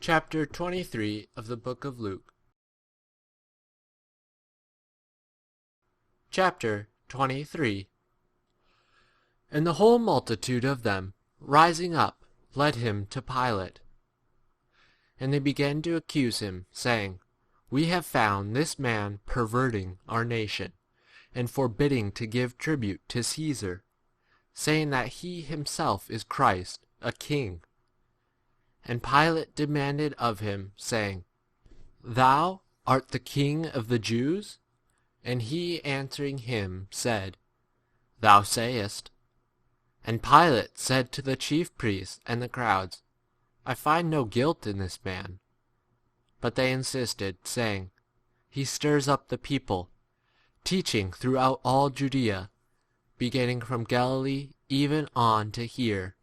Chapter 23 of the book of Luke. Chapter 23. And the whole multitude of them, rising up, led him to Pilate. And they began to accuse him, saying, We have found this man perverting our nation, and forbidding to give tribute to Caesar, saying that he himself is Christ, a king. And Pilate demanded of him, saying, Thou art the king of the Jews? And he answering him said, Thou sayest. And Pilate said to the chief priests and the crowds, I find no guilt in this man. But they insisted, saying, He stirs up the people, teaching throughout all Judea, beginning from Galilee even on to here.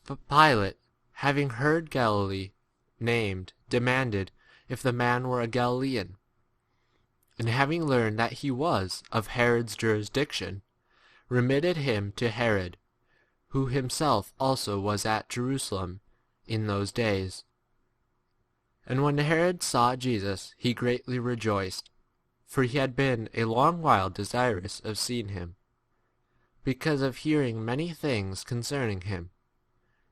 But Pilate, having heard Galilee named, demanded if the man were a Galilean. And having learned that he was of Herod's jurisdiction, remitted him to Herod, who himself also was at Jerusalem in those days. And when Herod saw Jesus, he greatly rejoiced, for he had been a long while desirous of seeing him, because of hearing many things concerning him.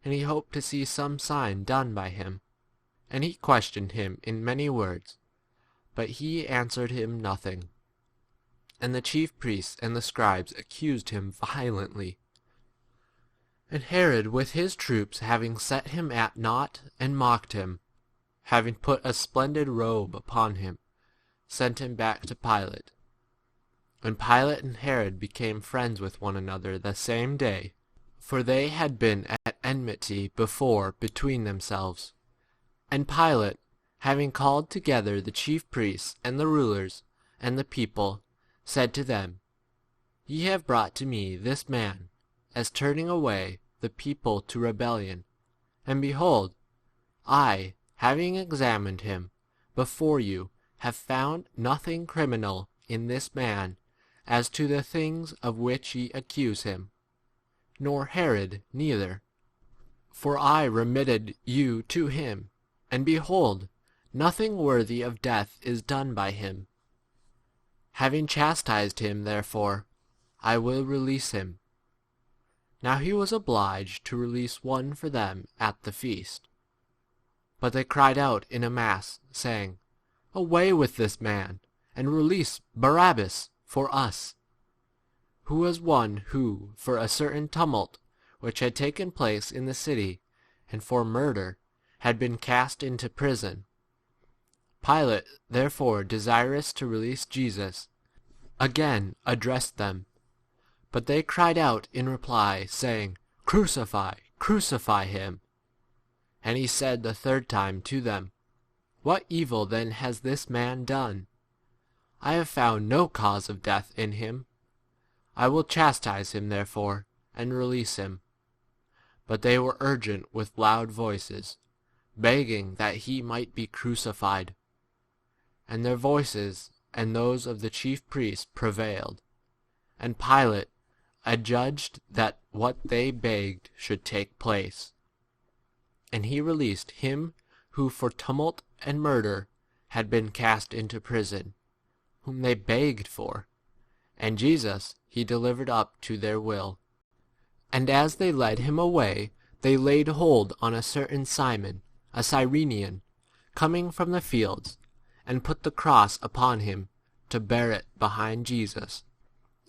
And he hoped to see some sign done by him. And he questioned him in many words, but he answered him nothing. And the chief priests and the scribes accused him violently. And Herod with his troops, having set him at naught and mocked him, having put a splendid robe upon him, sent him back to Pilate. And Pilate and Herod became friends with one another the same day, for they had been at enmity before between themselves. And Pilate, having called together the chief priests and the rulers and the people, said to them, Ye have brought to me this man, as turning away the people to rebellion. And behold, I, having examined him before you, have found nothing criminal in this man as to the things of which ye accuse him, nor Herod neither. For I remitted you to him, and behold, nothing worthy of death is done by him. Having chastised him, therefore, I will release him. Now he was obliged to release one for them at the feast. But they cried out in a mass, saying, Away with this man, and release Barabbas for us, who was one who, for a certain tumult which had taken place in the city, and for murder, had been cast into prison. Pilate, therefore, desirous to release Jesus, again addressed them. But they cried out in reply, saying, Crucify, crucify him. And he said the third time to them, What evil then has this man done? I have found no cause of death in him. I will chastise him therefore, and release him. But they were urgent with loud voices, begging that he might be crucified. And their voices and those of the chief priests prevailed. And Pilate adjudged that what they begged should take place. And he released him who for tumult and murder had been cast into prison, whom they begged for, and Jesus he delivered up to their will. And as they led him away, they laid hold on a certain Simon, a Cyrenian, coming from the fields, and put the cross upon him to bear it behind Jesus.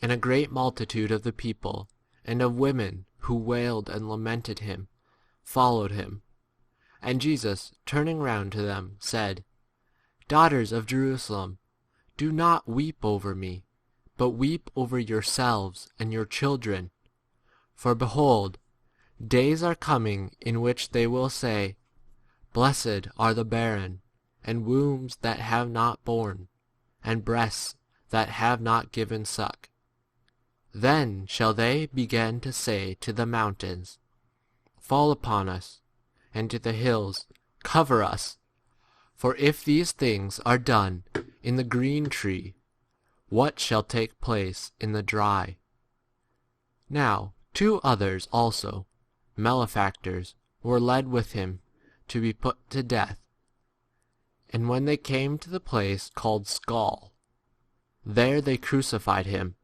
And a great multitude of the people and of women who wailed and lamented him followed him. And Jesus, turning round to them, said, Daughters of Jerusalem, do not weep over me, but weep over yourselves and your children. For behold, days are coming in which they will say, Blessed are the barren, and wombs that have not borne, and breasts that have not given suck. Then shall they begin to say to the mountains, Fall upon us, and to the hills, Cover us. For if these things are done in the green tree, what shall take place in the dry? Now 2 others also, malefactors, were led with him to be put to death. And when they came to the place called Skull, there they crucified him,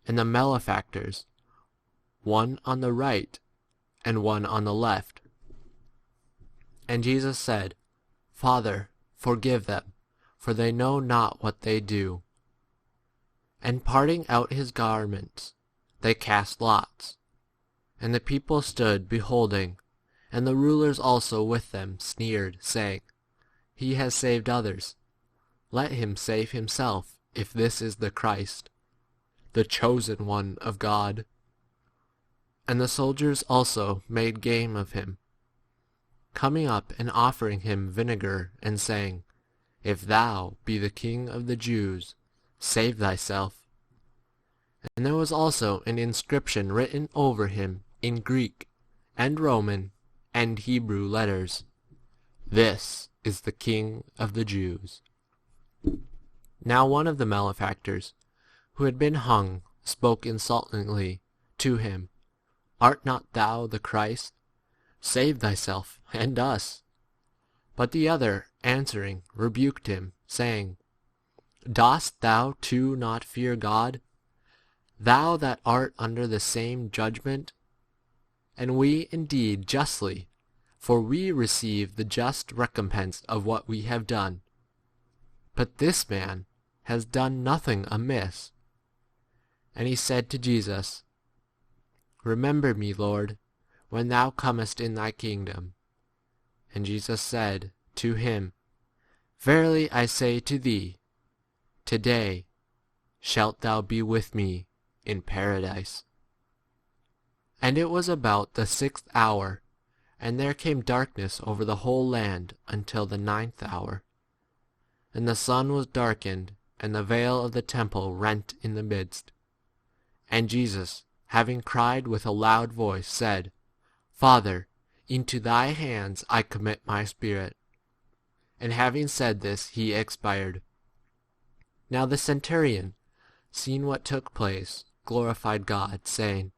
and the malefactors, one on the right and one on the left. And Jesus said, Father, forgive them, for they know not what they do. And parting out his garments, they cast lots. And the people stood beholding, and the rulers also with them sneered, saying, He has saved others. Let him save himself, if this is the Christ, the chosen one of God. And the soldiers also made game of him, coming up and offering him vinegar, and saying, If thou be the King of the Jews, save thyself. And there was also an inscription written over him in Greek and Roman and Hebrew letters, This is the King of the Jews. Now one of the malefactors, who had been hung, spoke insultingly to him, Art not thou the Christ? Save thyself and us. But the other, answering, rebuked him, saying, Dost thou too not fear God, thou that art under the same judgment? And we indeed justly, for we receive the just recompense of what we have done. But this man has done nothing amiss. And he said to Jesus, Remember me, Lord, when thou comest in thy kingdom. And Jesus said to him, Verily I say to thee, today shalt thou be with me in paradise. And it was about the 6th hour, and there came darkness over the whole land until the 9th hour. And the sun was darkened, and the veil of the temple rent in the midst. And Jesus, having cried with a loud voice, said, Father, into thy hands I commit my spirit. And having said this, he expired. Now the centurion, seeing what took place, glorified God, saying,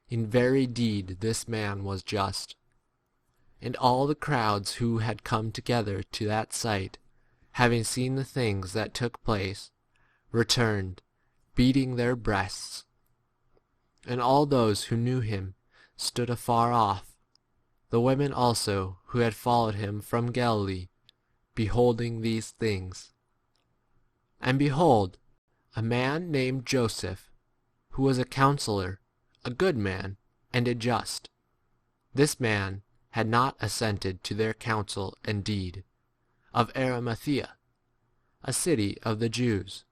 In very deed this man was just. And all the crowds who had come together to that sight, having seen the things that took place, returned, beating their breasts. And all those who knew him stood afar off, the women also who had followed him from Galilee, beholding these things. And behold, a man named Joseph, who was a counselor, a good man and a just. This man had not assented to their counsel and deed, of Arimathea, a city of the Jews,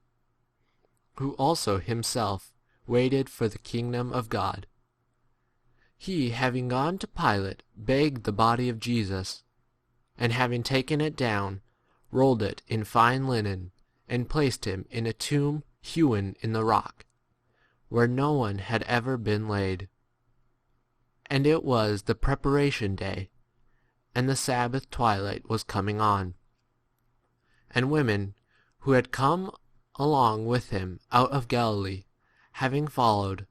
who also himself waited for the kingdom of God. He, having gone to Pilate, begged the body of Jesus, and having taken it down, rolled it in fine linen, and placed him in a tomb hewn in the rock, where no one had ever been laid. And it was the preparation day, and the Sabbath twilight was coming on. And women who had come along with him out of Galilee, having followed,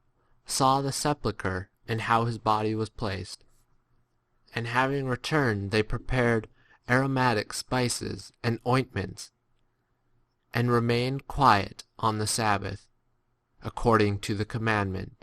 saw the sepulchre and how his body was placed. And having returned, they prepared aromatic spices and ointments, and remained quiet on the Sabbath, according to the commandment.